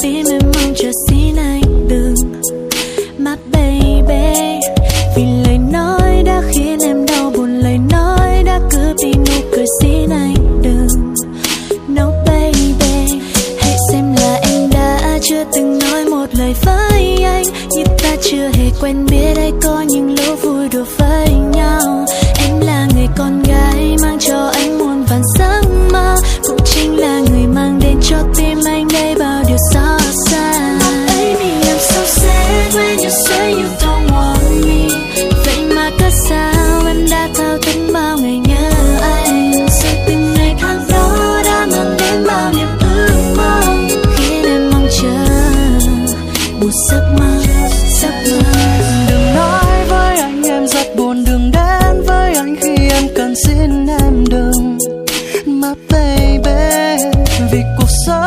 tim em mong chờ xin anh đừng. My baby, vì lời nói đã khiến em đau buồn, lời nói đã cướp đi nụ cười, xin anh đừng. No baby, hãy xem là em đã chưa từng nói một lời với anh, như ta chưa hề quen biết hay có những lúc vui đùa với nhau. Em là người con gái mang cho anh muôn vàn giấc mơ, cũng chính là người mang đến cho tim anh đây bao điều xót xa. Baby, I'm so sad when you say you don't want me. Vậy mà cớ sao em đã thao thức bao ngày nhớ anh, rồi từng ngày tháng đó đã mang đến bao niềm ước mơ, khiến em mong chờ một giấc mơ, giấc mơ. Đừng nói với anh em rất buồn, đừng đến với anh khi em cần, xin em đừng. My baby, vì cuộc sống